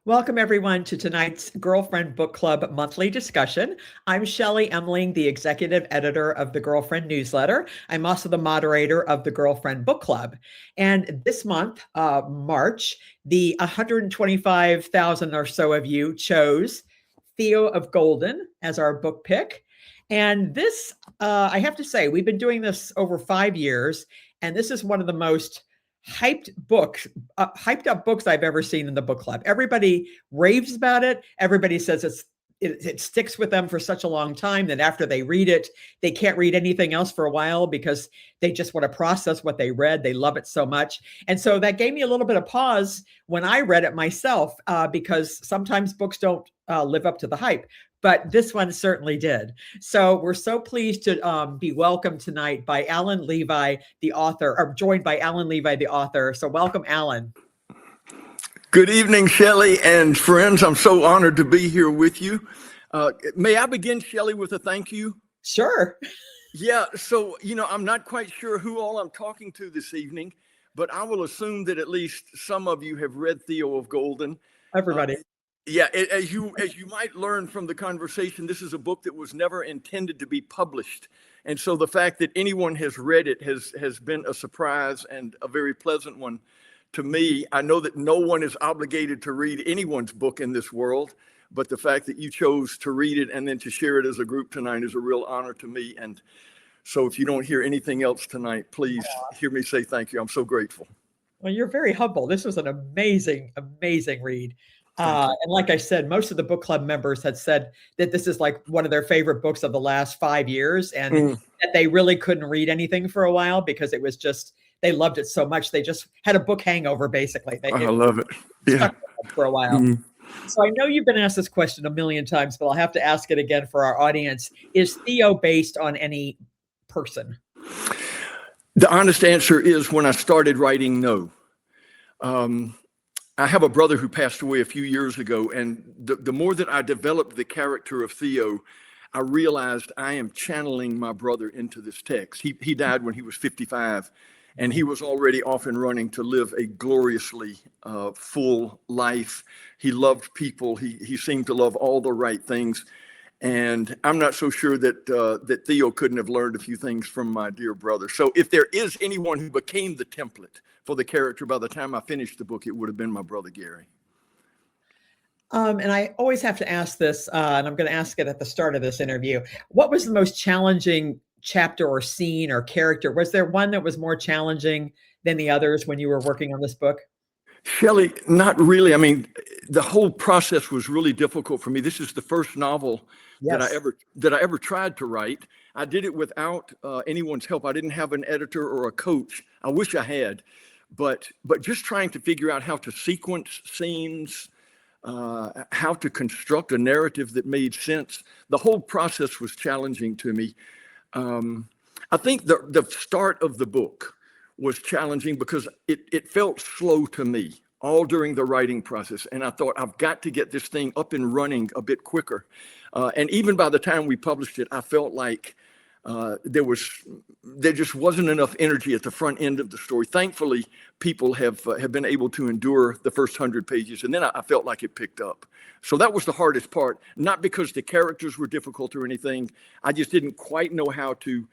Welcome, everyone, to tonight's Girlfriend Book Club monthly discussion. I'm Shelley Emling, the executive editor of the Girlfriend newsletter. I'm also the moderator of the Girlfriend Book Club. And this month, March, the 125,000 or so of you chose Theo of Golden as our book pick. And this, I have to say, we've been doing this over 5 years, and this is one of the most hyped up books I've ever seen in the book club. Everybody raves about it. Everybody says it sticks with them for such a long time that after they read it, they can't read anything else for a while because they just want to process what they read. They love it so much. And so that gave me a little bit of pause when I read it myself, because sometimes books don't live up to the hype. But this one certainly did. So we're so pleased to be welcomed tonight by Alan Levi, the author, or joined by Alan Levi, the author. So welcome, Alan. Good evening, Shelley and friends. I'm so honored to be here with you. May I begin, Shelley, with a thank you? Sure. Yeah, so, I'm not quite sure who all I'm talking to this evening, but I will assume that at least some of you have read Theo of Golden. Everybody. Yeah, as you might learn from the conversation, this is a book that was never intended to be published. And so the fact that anyone has read it has been a surprise and a very pleasant one to me. I know that no one is obligated to read anyone's book in this world, but the fact that you chose to read it and then to share it as a group tonight is a real honor to me. And so if you don't hear anything else tonight, please hear me say thank you. I'm so grateful. Well, you're very humble. This was an amazing, amazing read. And like I said, most of the book club members had said that this is like one of their favorite books of the last 5 years, and that they really couldn't read anything for a while because it was just, they loved it so much. They just had a book hangover, basically. I love it. Yeah. For a while. So I know you've been asked this question a million times, but I'll have to ask it again for our audience. Is Theo based on any person? The honest answer is, when I started writing, no. I have a brother who passed away a few years ago, and the more that I developed the character of Theo, I realized I am channeling my brother into this text. He died when he was 55, and he was already off and running to live a gloriously full life. He loved people. He seemed to love all the right things. And I'm not so sure that Theo couldn't have learned a few things from my dear brother. So if there is anyone who became the template for the character by the time I finished the book, it would have been my brother Gary. And I always have to ask this, and I'm going to ask it at the start of this interview. What was the most challenging chapter or scene or character? Was there one that was more challenging than the others when you were working on this book? Shelley, not really. I mean, the whole process was really difficult for me. This is the first novel that I ever tried to write. I did it without anyone's help. I didn't have an editor or a coach. I wish I had, but just trying to figure out how to sequence scenes, how to construct a narrative that made sense. The whole process was challenging to me. I think the start of the book was challenging because it felt slow to me all during the writing process. And I thought, I've got to get this thing up and running a bit quicker. And even by the time we published it, I felt like there just wasn't enough energy at the front end of the story. Thankfully, people have been able to endure the first 100 pages, and then I felt like it picked up. So that was the hardest part, not because the characters were difficult or anything. I just didn't quite know how to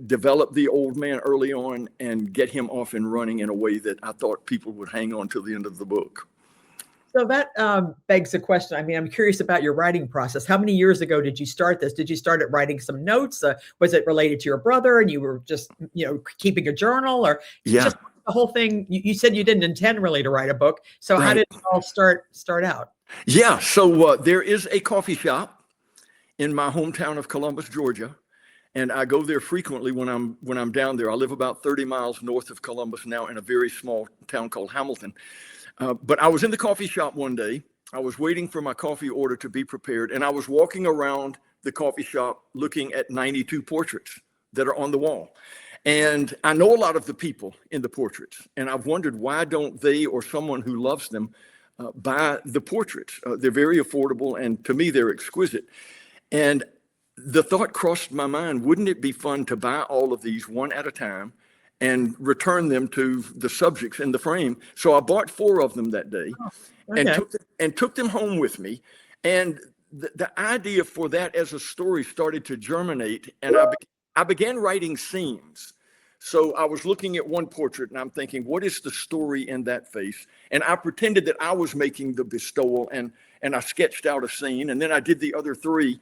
develop the old man early on and get him off and running in a way that I thought people would hang on till the end of the book. So that begs the question. I mean, I'm curious about your writing process. How many years ago did you start this? Did you start at writing some notes? Was it related to your brother and you were just, keeping a journal, or just the whole thing? You said you didn't intend really to write a book. So How did it all start out? Yeah. So there is a coffee shop in my hometown of Columbus, Georgia. And I go there frequently when I'm down there. I live about 30 miles north of Columbus now in a very small town called Hamilton. But I was in the coffee shop one day. I was waiting for my coffee order to be prepared, and I was walking around the coffee shop looking at 92 portraits that are on the wall. And I know a lot of the people in the portraits, and I've wondered, why don't they or someone who loves them buy the portraits? They're very affordable, and to me, they're exquisite. And the thought crossed my mind, wouldn't it be fun to buy all of these one at a time and return them to the subjects in the frame. So I bought 4 of them that day. Okay. and took them home with me. And the idea for that as a story started to germinate, and I began writing scenes. So I was looking at one portrait and I'm thinking, what is the story in that face? And I pretended that I was making the bestowal, and I sketched out a scene, and then I did the other 3.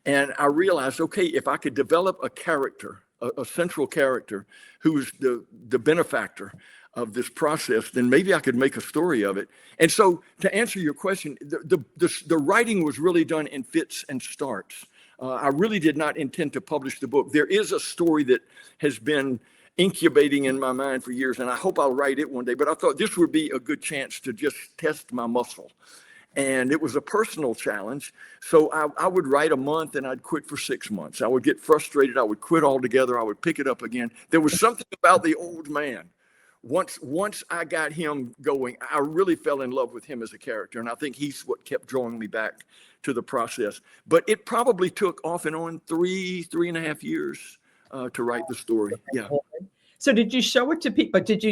And I realized, okay, if I could develop a character, a central character who is the benefactor of this process, then maybe I could make a story of it. And so to answer your question, the writing was really done in fits and starts. I really did not intend to publish the book. There is a story that has been incubating in my mind for years, and I hope I'll write it one day, but I thought this would be a good chance to just test my muscle. And it was a personal challenge. So I would write a month and I'd quit for 6 months. I would get frustrated. I would quit altogether. I would pick it up again. There was something about the old man. Once I got him going, I really fell in love with him as a character. And I think he's what kept drawing me back to the process. But it probably took off and on 3.5 years to write the story. Yeah. So did you show it to people? Did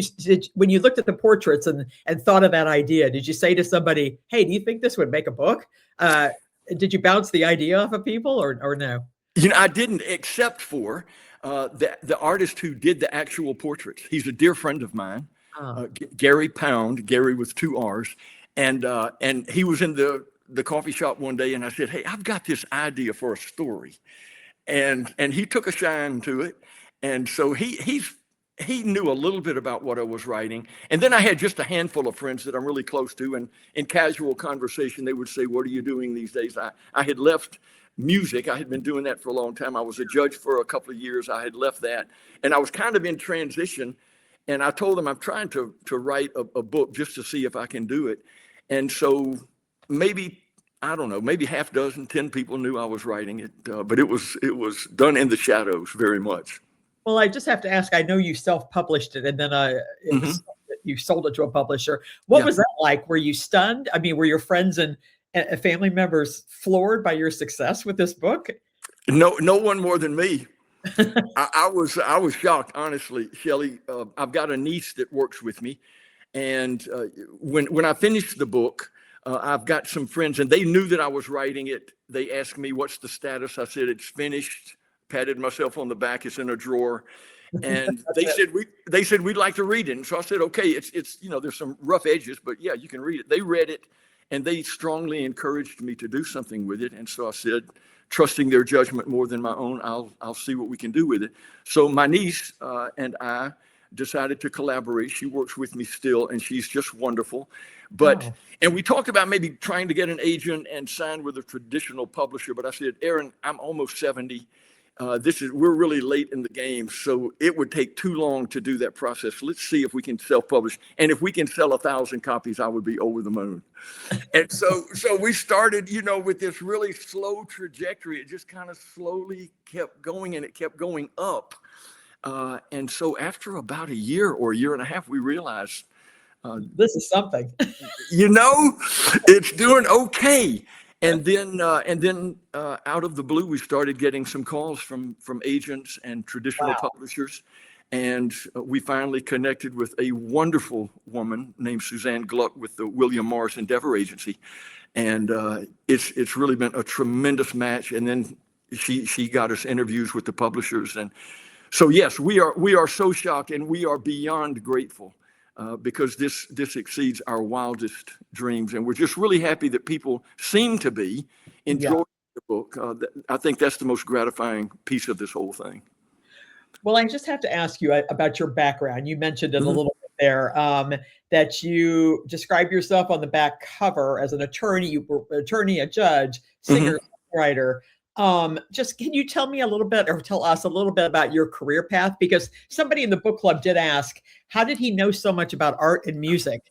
when you looked at the portraits and thought of that idea, did you say to somebody, hey, do you think this would make a book? Did you bounce the idea off of people or no? I didn't, except for the artist who did the actual portraits. He's a dear friend of mine, Gary Pound, Gary with 2 R's. And he was in the coffee shop one day, and I said, hey, I've got this idea for a story. And he took a shine to it. And so he knew a little bit about what I was writing. And then I had just a handful of friends that I'm really close to. And in casual conversation, they would say, what are you doing these days? I had left music. I had been doing that for a long time. I was a judge for a couple of years. I had left that. And I was kind of in transition. And I told them I'm trying to write a book just to see if I can do it. And so maybe, I don't know, maybe half dozen, 10 people knew I was writing it. But it was done in the shadows very much. Well, I just have to ask, I know you self-published it and then you sold it to a publisher. What was that like? Were you stunned? I mean, were your friends and family members floored by your success with this book? No one more than me. I was shocked, honestly, Shelley. I've got a niece that works with me. And when I finished the book, I've got some friends and they knew that I was writing it. They asked me, what's the status? I said, it's finished. Patted myself on the back. It's in a drawer, and they said we'd like to read it. And so I said, okay, it's there's some rough edges, but yeah, you can read it. They read it, and they strongly encouraged me to do something with it. And so I said, trusting their judgment more than my own, I'll see what we can do with it. So my niece and I decided to collaborate. She works with me still, and she's just wonderful. But and we talked about maybe trying to get an agent and sign with a traditional publisher. But I said, Aaron, I'm almost 70. We're really late in the game, so it would take too long to do that process. Let's see if we can self-publish, and if we can sell 1,000 copies, I would be over the moon. And so we started, with this really slow trajectory. It just kind of slowly kept going, and it kept going up. And so after about a year or a year and a half, we realized this is something. It's doing okay. And then out of the blue, we started getting some calls from agents and traditional publishers. And we finally connected with a wonderful woman named Suzanne Gluck with the William Morris Endeavor Agency. And it's really been a tremendous match. And then she got us interviews with the publishers. And so, yes, we are so shocked, and we are beyond grateful. Because this exceeds our wildest dreams. And we're just really happy that people seem to be enjoying the book. I think that's the most gratifying piece of this whole thing. Well, I just have to ask you about your background. You mentioned it a little bit there, that you describe yourself on the back cover as an attorney. You were an attorney, a judge, singer, writer. Just can you tell me a little bit, or tell us a little bit about your career path? Because somebody in the book club did ask, how did he know so much about art and music?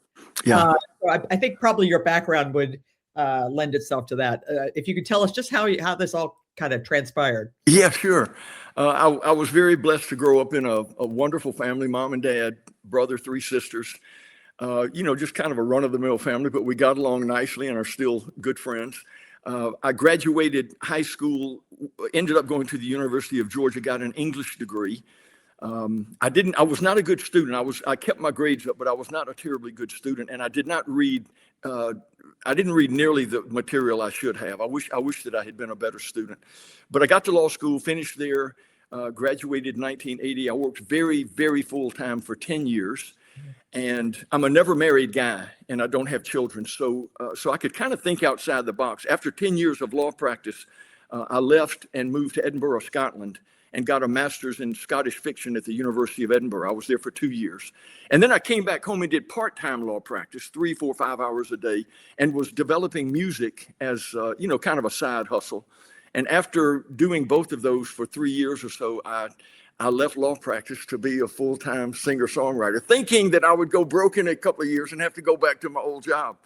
So I think probably your background would lend itself to that. If you could tell us just how this all kind of transpired. Yeah, sure. I was very blessed to grow up in a wonderful family, mom and dad, brother, 3 sisters. Just kind of a run-of-the-mill family, but we got along nicely and are still good friends. I graduated high school, ended up going to the University of Georgia, got an English degree. I was not a good student. I kept my grades up, but I was not a terribly good student. And I did not read, I didn't read nearly the material I should have. I wish that I had been a better student. But I got to law school, finished there, graduated in 1980. I worked very, very full time for 10 years. And I'm a never married guy, and I don't have children. So I could kind of think outside the box. After 10 years of law practice, I left and moved to Edinburgh, Scotland, and got a master's in Scottish fiction at the University of Edinburgh. I was there for 2 years. And then I came back home and did part-time law practice, 3, 4, 5 hours a day, and was developing music as, kind of a side hustle. And after doing both of those for 3 years or so, I left law practice to be a full-time singer-songwriter, thinking that I would go broke in a couple of years and have to go back to my old job.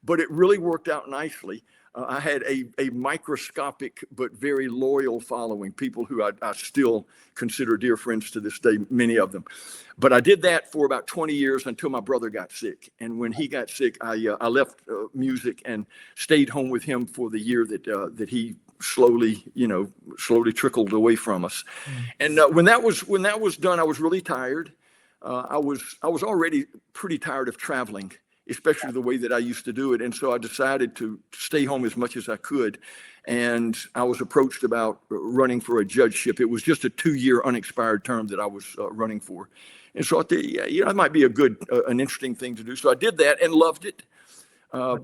But it really worked out nicely. I had a microscopic but very loyal following, people who I still consider dear friends to this day, many of them. But I did that for about 20 years until my brother got sick. And when he got sick, I left music and stayed home with him for the year that he slowly trickled away from us. And when that was done, I was really tired. I was already pretty tired of traveling, especially the way that I used to do it. And so I decided to stay home as much as I could. And I was approached about running for a judgeship. It was just a 2-year unexpired term that I was running for. And so I thought, it might be an interesting thing to do. So I did that and loved it.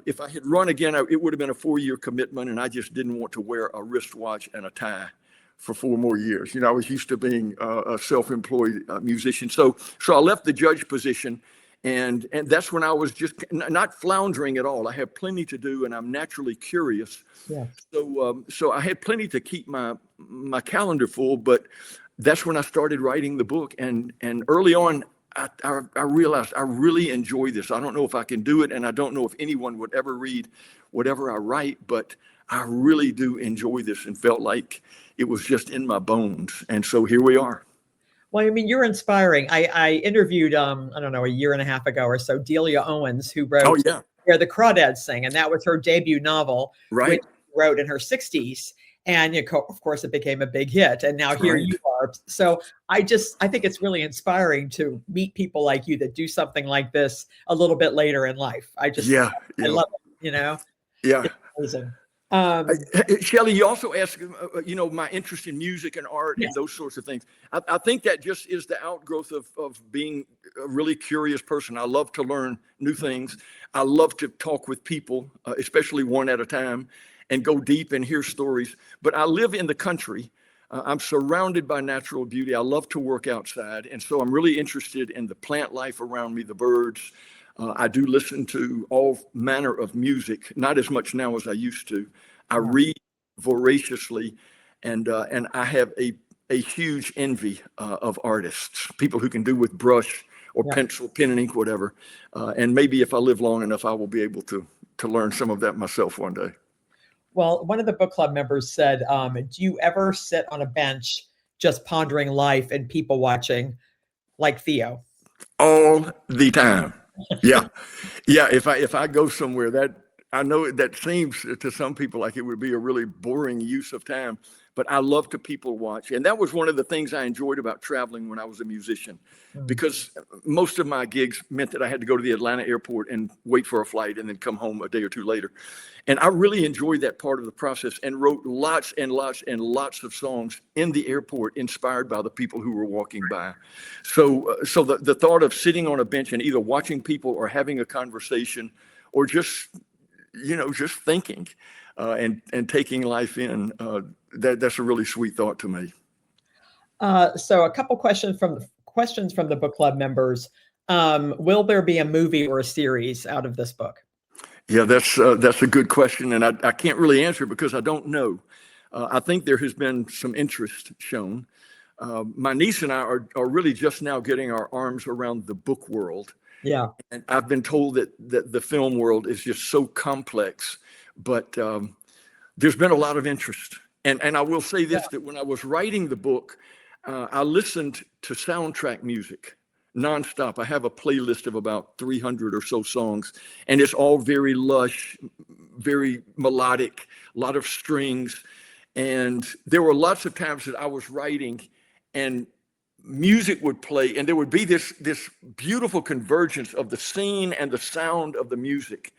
If I had run again, it would have been a 4-year commitment, and I just didn't want to wear a wristwatch and a tie for 4 more years. I was used to being a self-employed musician. So I left the judge position, and that's when I was just not floundering at all. I have plenty to do, and I'm naturally curious. Yeah. So I had plenty to keep my calendar full, but that's when I started writing the book. And early on, I realized I really enjoy this. I don't know if I can do it, and I don't know if anyone would ever read whatever I write, but I really do enjoy this and felt like it was just in my bones. And so here we are. Well, I mean, you're inspiring. I interviewed, I don't know, a year and a half ago or so, Delia Owens, who wrote Where the Crawdads Sing, and that was her debut novel, right, which she wrote in her 60s. And of course, it became a big hit. And now here you are. So I think it's really inspiring to meet people like you that do something like this a little bit later in life. I love it, Yeah. It's amazing. Shelley, you also asked, my interest in music and art and those sorts of things. I think that just is the outgrowth of being a really curious person. I love to learn new things. I love to talk with people, especially one at a time, and go deep and hear stories. But I live in the country. I'm surrounded by natural beauty. I love to work outside. And so I'm really interested in the plant life around me, the birds. I do listen to all manner of music, not as much now as I used to. I read voraciously, and I have a huge envy of artists, people who can do with brush or pencil, pen and ink, whatever. And maybe if I live long enough, I will be able to learn some of that myself one day. Well, one of the book club members said, do you ever sit on a bench just pondering life and people watching like Theo? All the time. Yeah. If I go somewhere, that I know that seems to some people like it would be a really boring use of time, but I love to people watch. And that was one of the things I enjoyed about traveling when I was a musician, because most of my gigs meant that I had to go to the Atlanta airport and wait for a flight and then come home a day or two later. And I really enjoyed that part of the process and wrote lots and lots and lots of songs in the airport inspired by the people who were walking by. So the thought of sitting on a bench and either watching people or having a conversation or just thinking and taking life in, that's a really sweet thought to me. So a couple questions from the book club members. Will there be a movie or a series out of this book? Yeah, that's a good question, and I can't really answer because I don't know. I think there has been some interest shown. My niece and I are really just now getting our arms around the book world. Yeah, and I've been told that the film world is just so complex, but there's been a lot of interest. And I will say this, that when I was writing the book, I listened to soundtrack music nonstop. I have a playlist of about 300 or so songs, and it's all very lush, very melodic, a lot of strings. And there were lots of times that I was writing and music would play, and there would be this beautiful convergence of the scene and the sound of the music.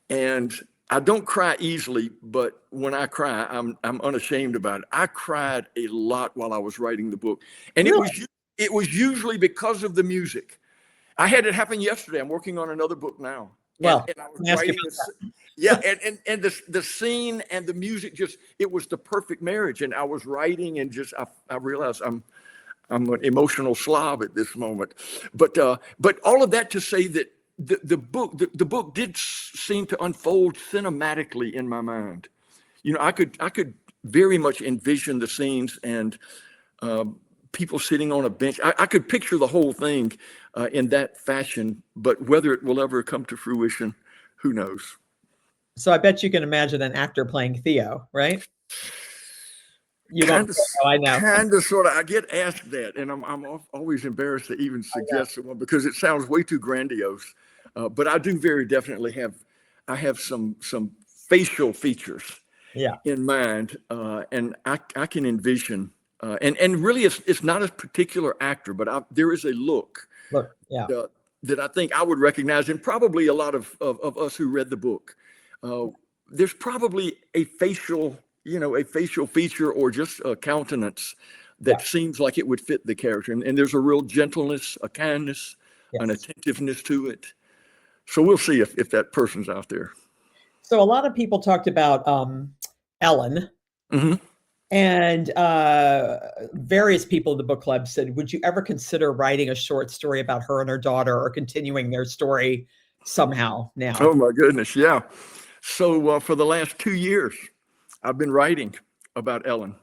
And I don't cry easily, but when I cry, I'm unashamed about it. I cried a lot while I was writing the book, and Really? it was usually because of the music. I had it happen yesterday. I'm working on another book now, Well, and I was writing this. Yeah, and the scene and the music, just, it was the perfect marriage. And I was writing, and just I realized I'm an emotional slob at this moment, but all of that to say that the book did seem to unfold cinematically in my mind. I could very much envision the scenes and people sitting on a bench. I could picture the whole thing in that fashion, but whether it will ever come to fruition, who knows? So I bet you can imagine an actor playing Theo, right? You Kind don't of, know, I know. kind of, sort of. I get asked that, and I'm always embarrassed to even suggest one because it sounds way too grandiose. But I do very definitely have some facial features in mind, and I can envision. And really, it's not a particular actor, but there is a look that I think I would recognize, and probably a lot of us who read the book. There's probably a facial feature or just a countenance that seems like it would fit the character. And there's a real gentleness, a kindness, an attentiveness to it. So we'll see if that person's out there. So a lot of people talked about Ellen. Mm-hmm. And various people in the book club said, would you ever consider writing a short story about her and her daughter, or continuing their story somehow now? Oh, my goodness. Yeah. So for the last 2 years, I've been writing about Ellen.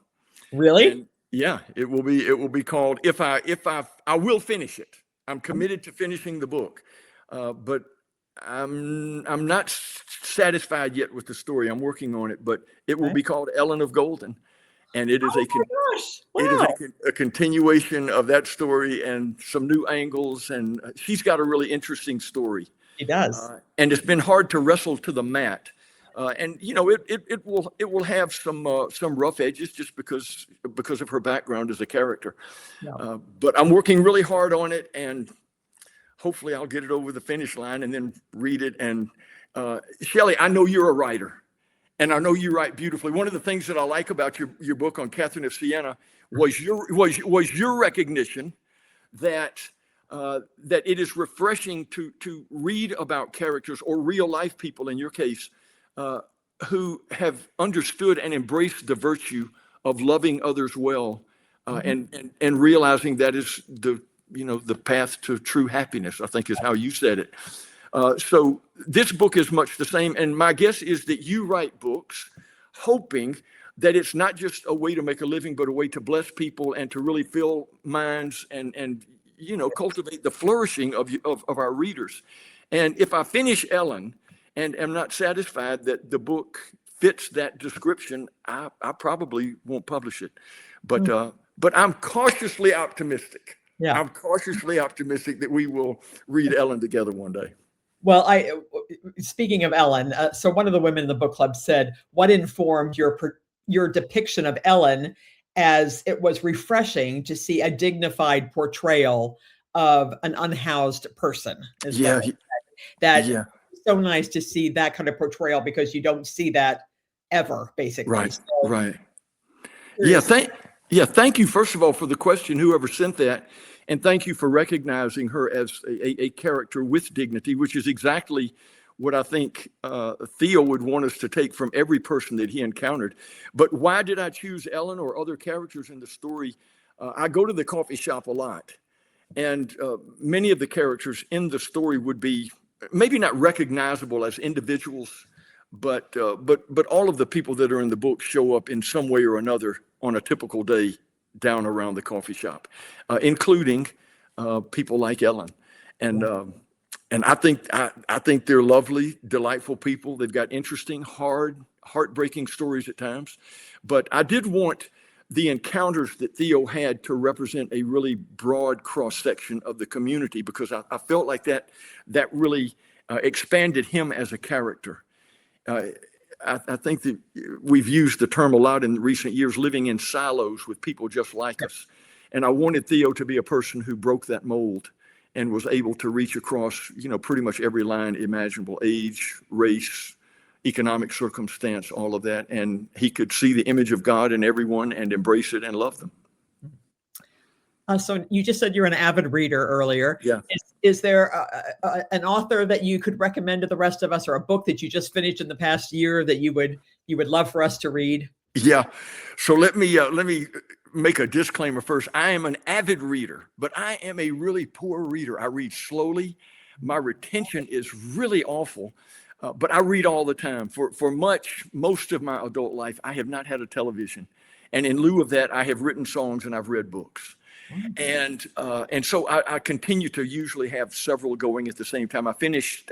Really? And yeah, it will be called I will finish it. I'm committed to finishing the book, but I'm not satisfied yet with the story. I'm working on it, but it will be called Ellen of Golden, and it is a continuation of that story and some new angles. And she's got a really interesting story. She does, and it's been hard to wrestle to the mat. And it will have some rough edges just because of her background as a character. But I'm working really hard on it, and hopefully I'll get it over the finish line and then read it. And Shelley, I know you're a writer, and I know you write beautifully. One of the things that I like about your book on Catherine of Siena was your recognition that it is refreshing to read about characters, or real life people in your case, who have understood and embraced the virtue of loving others well, and realizing that is the path to true happiness, I think is how you said it. So this book is much the same. And my guess is that you write books hoping that it's not just a way to make a living, but a way to bless people and to really fill minds and cultivate the flourishing of our readers. And if I finish Ellen and am not satisfied that the book fits that description, I probably won't publish it. But I'm cautiously optimistic. Yeah. I'm cautiously optimistic that we will read Ellen together one day. Well, speaking of Ellen, so one of the women in the book club said, what informed your depiction of Ellen, as it was refreshing to see a dignified portrayal of an unhoused person. So nice to see that kind of portrayal, because you don't see that ever, basically. Right. Right. Thank you, first of all, for the question, whoever sent that. And thank you for recognizing her as a character with dignity, which is exactly what I think Theo would want us to take from every person that he encountered. But why did I choose Ellen or other characters in the story? I go to the coffee shop a lot, and many of the characters in the story would be maybe not recognizable as individuals, but all of the people that are in the book show up in some way or another on a typical day down around the coffee shop, including people like Ellen. And I think they're lovely, delightful people. They've got interesting, heartbreaking stories at times. But I did want the encounters that Theo had to represent a really broad cross-section of the community, because I felt like that really expanded him as a character. I think that we've used the term a lot in recent years, living in silos with people just like us. And I wanted Theo to be a person who broke that mold and was able to reach across, pretty much every line imaginable: age, race, economic circumstance, all of that. And he could see the image of God in everyone and embrace it and love them. So you just said you're an avid reader earlier. Yeah. Is there an author that you could recommend to the rest of us, or a book that you just finished in the past year that you would love for us to read? Yeah. So let me make a disclaimer first. I am an avid reader, but I am a really poor reader. I read slowly. My retention is really awful, but I read all the time. For most of my adult life, I have not had a television. And in lieu of that, I have written songs and I've read books. And so I continue to usually have several going at the same time. I finished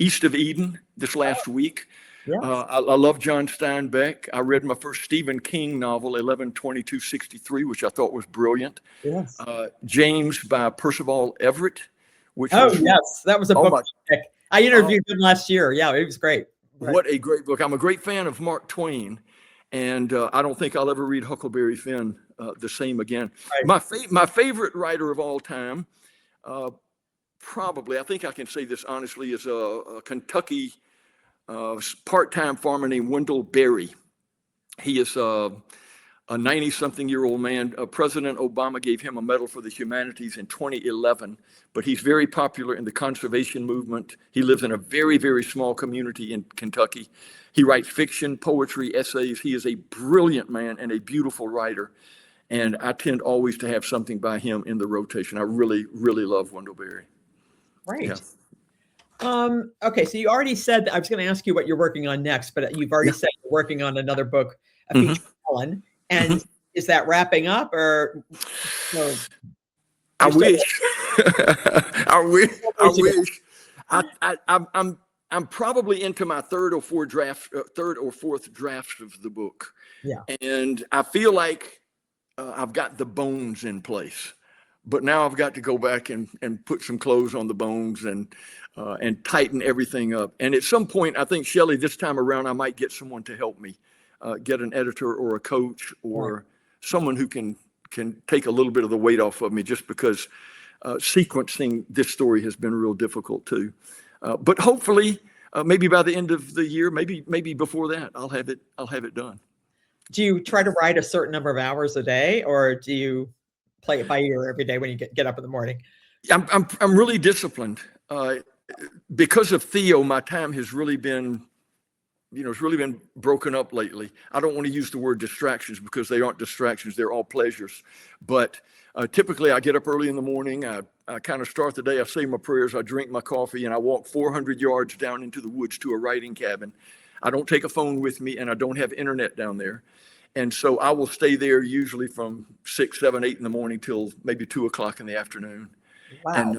East of Eden this last week. Yes. I love John Steinbeck. I read my first Stephen King novel, 11/22/63, which I thought was brilliant. Yes. James by Percival Everett. Yes, that was a book. I interviewed him last year. Yeah, it was great. Right. What a great book. I'm a great fan of Mark Twain. And I don't think I'll ever read Huckleberry Finn the same again. Right. My favorite writer of all time, probably, I think I can say this honestly, is a Kentucky part-time farmer named Wendell Berry. He is a 90-something-year-old man. President Obama gave him a Medal for the Humanities in 2011, but he's very popular in the conservation movement. He lives in a very, very small community in Kentucky. He writes fiction, poetry, essays. He is a brilliant man and a beautiful writer. And I tend always to have something by him in the rotation. I really, really love Wendell Berry. Right. Yeah. Okay, so you already said that I was going to ask you what you're working on next, but you've already said you're working on another book, a feature Ellen. And is that wrapping up, or no? I wish. I wish. I'm probably into my third or fourth drafts of the book. Yeah. And I feel like I've got the bones in place, but now I've got to go back and put some clothes on the bones and tighten everything up. And at some point, I think, Shelley, this time around, I might get someone to help me, get an editor or a coach or someone who can take a little bit of the weight off of me, just because sequencing this story has been real difficult too. But hopefully, maybe by the end of the year, maybe before that, I'll have it done. Do you try to write a certain number of hours a day, or do you play it by ear every day when you get up in the morning? I'm really disciplined. Because of Theo, my time has really been, it's really been broken up lately. I don't want to use the word distractions, because they aren't distractions. They're all pleasures. But typically I get up early in the morning. I kind of start the day. I say my prayers. I drink my coffee, and I walk 400 yards down into the woods to a writing cabin. I don't take a phone with me, and I don't have internet down there. And so I will stay there usually from 6, 7, 8 in the morning till maybe 2 o'clock in the afternoon. Wow. And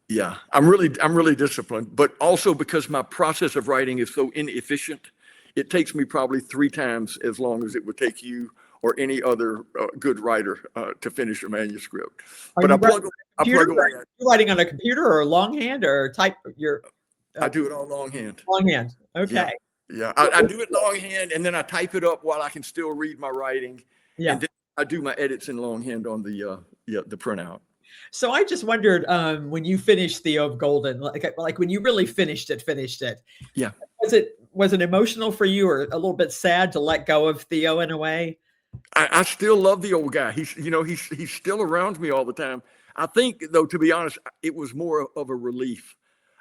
yeah, I'm really disciplined, but also because my process of writing is so inefficient, it takes me probably 3 times as long as it would take you or any other good writer to finish a manuscript. But I plug away. You're writing on a computer or longhand or type? I do it all longhand. Longhand. Okay. Yeah. I do it longhand, and then I type it up while I can still read my writing. Yeah. And then I do my edits in longhand on the printout. So I just wondered, when you finished Theo of Golden, like when you really finished it. Yeah. Was it emotional for you, or a little bit sad to let go of Theo in a way? I still love the old guy. He's still around me all the time. I think, though, to be honest, it was more of a relief.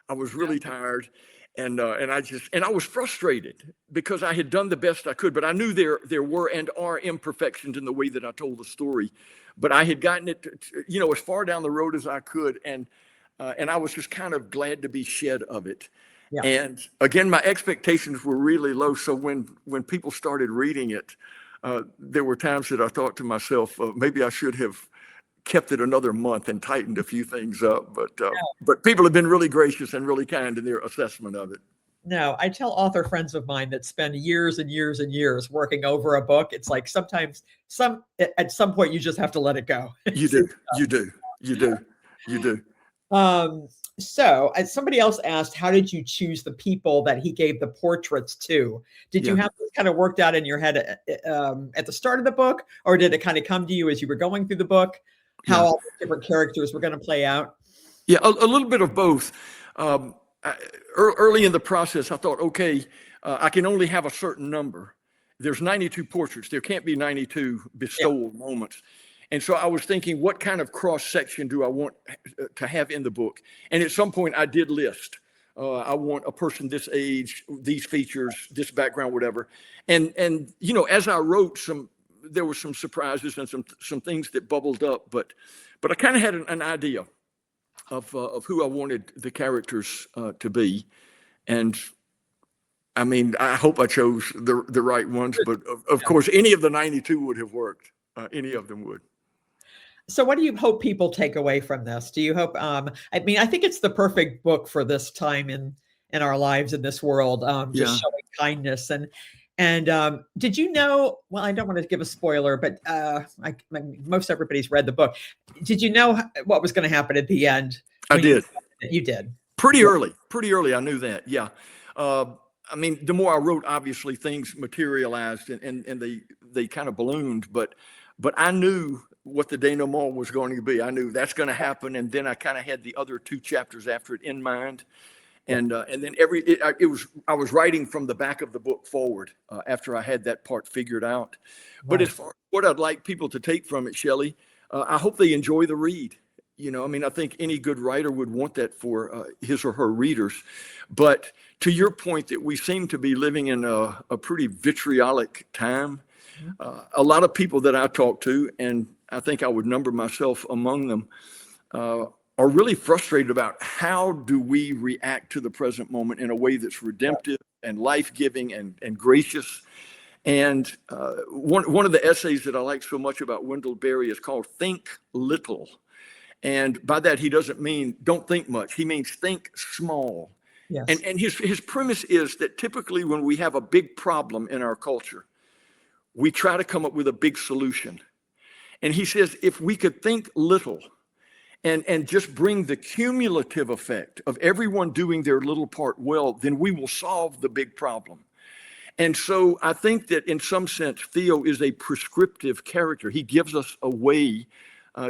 I was really tired, and I was frustrated because I had done the best I could, but I knew there were and are imperfections in the way that I told the story. But I had gotten it, as far down the road as I could, and I was just kind of glad to be shed of it. Yeah. And again, my expectations were really low. So when people started reading it, there were times that I thought to myself, maybe I should have kept it another month and tightened a few things up. But people have been really gracious and really kind in their assessment of it. No, I tell author friends of mine that spend years and years and years working over a book. It's like sometimes at some point you just have to let it go. You do. So, as somebody else asked, how did you choose the people that he gave the portraits to? Did you have this kind of worked out in your head at the start of the book, or did it kind of come to you as you were going through the book? How all the different characters were going to play out? Yeah, a little bit of both. Early in the process, I thought, okay, I can only have a certain number. There's 92 portraits. There can't be 92 bestowal moments. And so I was thinking, what kind of cross section do I want to have in the book? And at some point, I did list. I want a person this age, these features, this background, whatever. And as I wrote, there were some surprises and some things that bubbled up. But I kind of had an idea of who I wanted the characters to be. And I mean, I hope I chose the right ones, but of course, any of the 92 would have worked. Any of them would. So what do you hope people take away from this? Do you hope, I mean, I think it's the perfect book for this time in our lives in this world, just showing kindness. And did you know, well, I don't want to give a spoiler, but most everybody's read the book. Did you know what was going to happen at the end? I did. You did. Pretty early. I knew that. Yeah. I mean, the more I wrote, obviously things materialized and they kind of ballooned, but I knew what the denouement was going to be. I knew that's going to happen. And then I kind of had the other 2 chapters after it in mind. And then I was writing from the back of the book forward after I had that part figured out. But as far as what I'd like people to take from it, Shelley, I hope they enjoy the read. I mean, I think any good writer would want that for his or her readers. But to your point that we seem to be living in a pretty vitriolic time, a lot of people that I talk to, and I think I would number myself among them, are really frustrated about how do we react to the present moment in a way that's redemptive and life-giving and gracious. And one of the essays that I like so much about Wendell Berry is called Think Little. And by that, he doesn't mean don't think much. He means think small. Yes. And his premise is that typically when we have a big problem in our culture, we try to come up with a big solution. And he says, if we could think little and just bring the cumulative effect of everyone doing their little part well, then we will solve the big problem. And so I think that in some sense, Theo is a prescriptive character. He gives us a way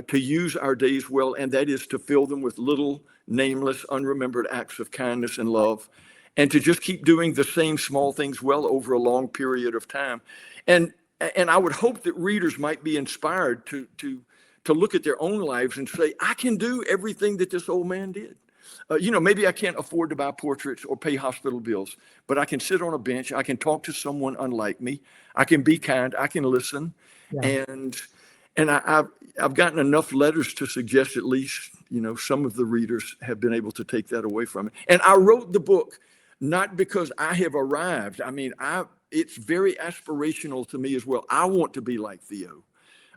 to use our days well, and that is to fill them with little, nameless, unremembered acts of kindness and love, and to just keep doing the same small things well over a long period of time. And I would hope that readers might be inspired to look at their own lives and say, I can do everything that this old man did. Maybe I can't afford to buy portraits or pay hospital bills, but I can sit on a bench. I can talk to someone unlike me. I can be kind. I can listen. Yeah. And I've gotten enough letters to suggest at least, some of the readers have been able to take that away from it. And I wrote the book not because I have arrived. I mean, it's very aspirational to me as well. I want to be like Theo,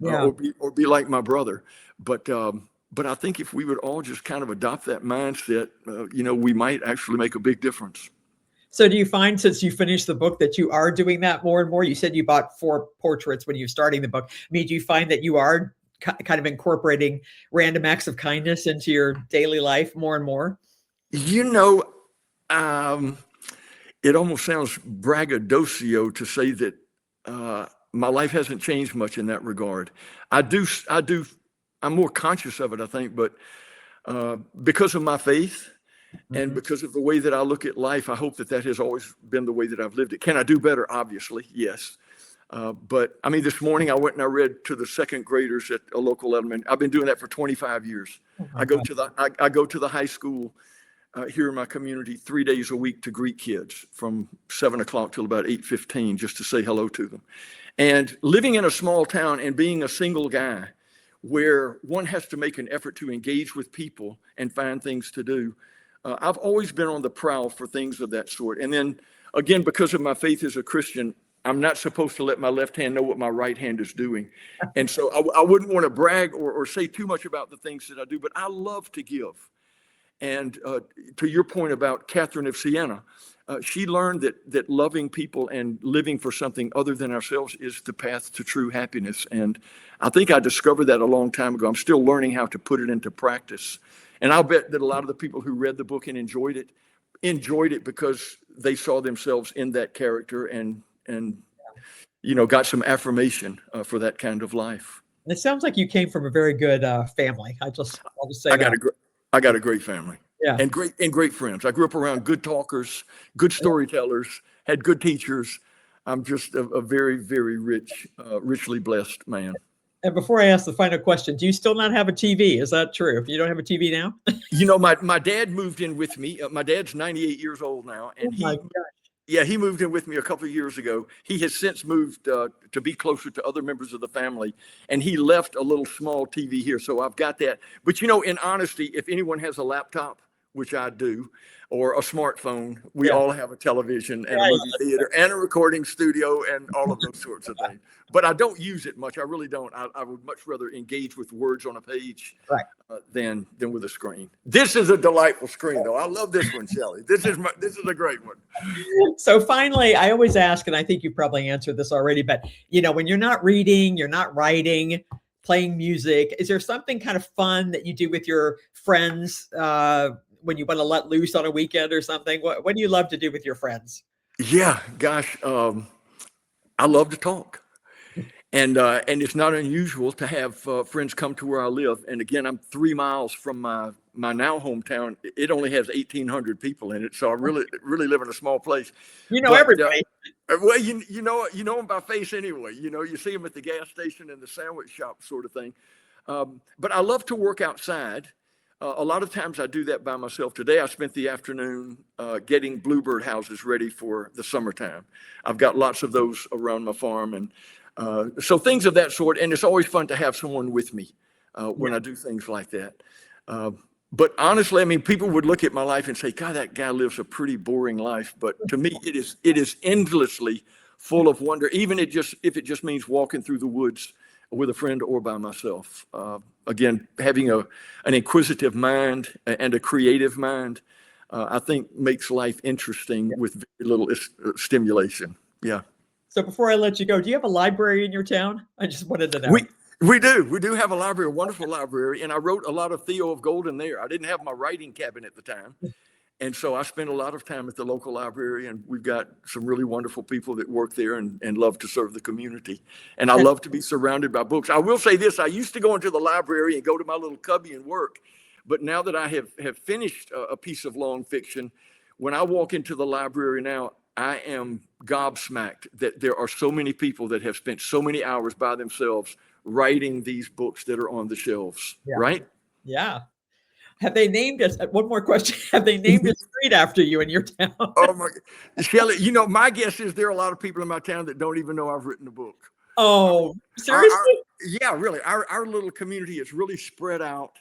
or be like my brother. But I think if we would all just kind of adopt that mindset, we might actually make a big difference. So do you find, since you finished the book, that you are doing that more and more? You said you bought 4 portraits when you were starting the book. I mean, do you find that you are kind of incorporating random acts of kindness into your daily life more and more? It almost sounds braggadocio to say that my life hasn't changed much in that regard. I'm more conscious of it, I think, but because of my faith, and because of the way that I look at life, I hope that has always been the way that I've lived it. Can I do better? Obviously, yes. But I mean, this morning I went and I read to the 2nd graders at a local elementary. I've been doing that for 25 years. I go to the high school here in my community 3 days a week to greet kids from 7 o'clock till about 8:15, just to say hello to them. And living in a small town and being a single guy, where one has to make an effort to engage with people and find things to do. I've always been on the prowl for things of that sort. And then, again, because of my faith as a Christian, I'm not supposed to let my left hand know what my right hand is doing. And so I wouldn't want to brag or say too much about the things that I do, but I love to give. And to your point about Catherine of Siena, she learned that loving people and living for something other than ourselves is the path to true happiness. And I think I discovered that a long time ago. I'm still learning how to put it into practice. And I'll bet that a lot of the people who read the book and enjoyed it because they saw themselves in that character and got some affirmation for that kind of life. And it sounds like you came from a very good family. I'll just say that. I got a great family. Yeah. And great friends. I grew up around good talkers, good storytellers, had good teachers. I'm just a very, very richly blessed man. And before I ask the final question, do you still not have a TV? Is that true? You don't have a TV now? My dad moved in with me. My dad's 98 years old now, and he moved in with me a couple of years ago. He has since moved to be closer to other members of the family, and he left a little small TV here, so I've got that. But in honesty, if anyone has a laptop, which I do, or a smartphone, we all have a television and a movie theater and a recording studio and all of those sorts of things. But I don't use it much. I really don't. I would much rather engage with words on a page than with a screen. This is a delightful screen, though. I love this one, Shelley. This is a great one. So finally, I always ask, and I think you probably answered this already, but when you're not reading, you're not writing, playing music, is there something kind of fun that you do with your friends when you want to let loose on a weekend or something? What do you love to do with your friends? Yeah, gosh, I love to talk. And it's not unusual to have friends come to where I live. And again, I'm 3 miles from my now hometown. It only has 1,800 people in it, so I really live in a small place. Everybody. Well, you know them by face anyway. You see them at the gas station and the sandwich shop, sort of thing. But I love to work outside. A lot of times I do that by myself. Today I spent the afternoon getting bluebird houses ready for the summertime. I've got lots of those around my farm, and so things of that sort. And it's always fun to have someone with me when I do things like that. But honestly, I mean, people would look at my life and say, God, that guy lives a pretty boring life. But to me, it is endlessly full of wonder, even if it just means walking through the woods with a friend or by myself. Again, having an inquisitive mind and a creative mind, I think makes life interesting with very little stimulation. Yeah. So before I let you go, do you have a library in your town? I just wanted to know. We do have a library, a wonderful library, and I wrote a lot of Theo of Golden there. I didn't have my writing cabinet at the time. And so I spent a lot of time at the local library, and we've got some really wonderful people that work there and love to serve the community. And I love to be surrounded by books. I will say this, I used to go into the library and go to my little cubby and work. But now that I have finished a piece of long fiction, when I walk into the library now, I am gobsmacked that there are so many people that have spent so many hours by themselves writing these books that are on the shelves, right? Yeah. Have they named us? One more question. Have they named a street after you in your town? Oh my God. Shelley, my guess is there are a lot of people in my town that don't even know I've written a book. Oh, seriously? Yeah, really. Our little community is really spread out.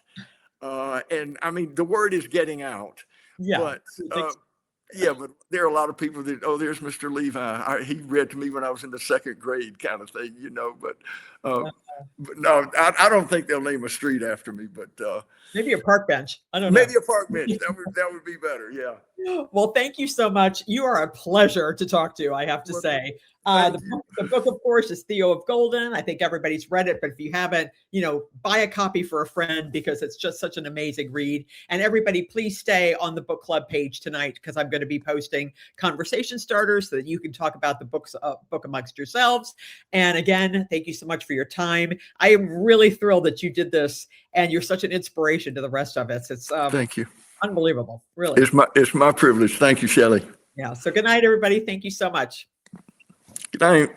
And I mean, the word is getting out. Yeah. But but there are a lot of people that, there's Mr. Levi. He read to me when I was in the second grade, kind of thing, But no, I don't think they'll name a street after me. But maybe a park bench. I don't know. Maybe a park bench. That would be better. Yeah. Well, thank you so much. You are a pleasure to talk to, I have to say. The book, of course, is Theo of Golden. I think everybody's read it, but if you haven't, buy a copy for a friend because it's just such an amazing read. And everybody, please stay on the book club page tonight because I'm going to be posting conversation starters so that you can talk about the book amongst yourselves. And again, thank you so much for your time. I am really thrilled that you did this, and you're such an inspiration to the rest of us. It's thank you. Unbelievable, really. It's my privilege. Thank you, Shelley. Yeah. So good night, everybody. Thank you so much. Good night.